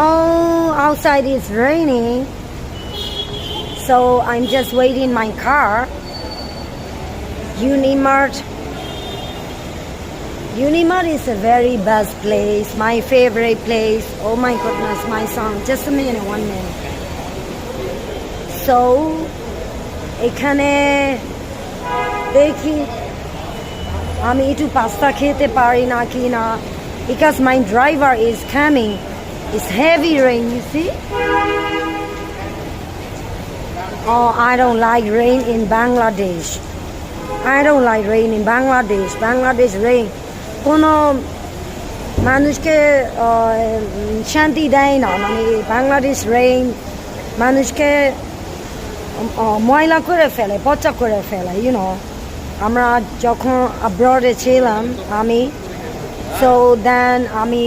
Oh, outside is raining. So I'm just waiting my car. Unimart. Unimart is a very best place. My favorite place. Oh my goodness, my son. Just a minute, 1 minute. So, এখানে দেখি আমি একটু pasta খেতে পারি না কি না because my driver is coming. It's heavy rain, you see? Oh, I don't like rain in Bangladesh. I don't like rain in Bangladesh. Bangladesh rain. কোনো মানুষকে শান্তি দেয় না মানে বাংলাদেশ রেইন মানুষকে ময়লা করে ফেলে পচা করে ফেলে আমরা যখন অ্যাব্রডে ছিলাম আমি সো দেন আমি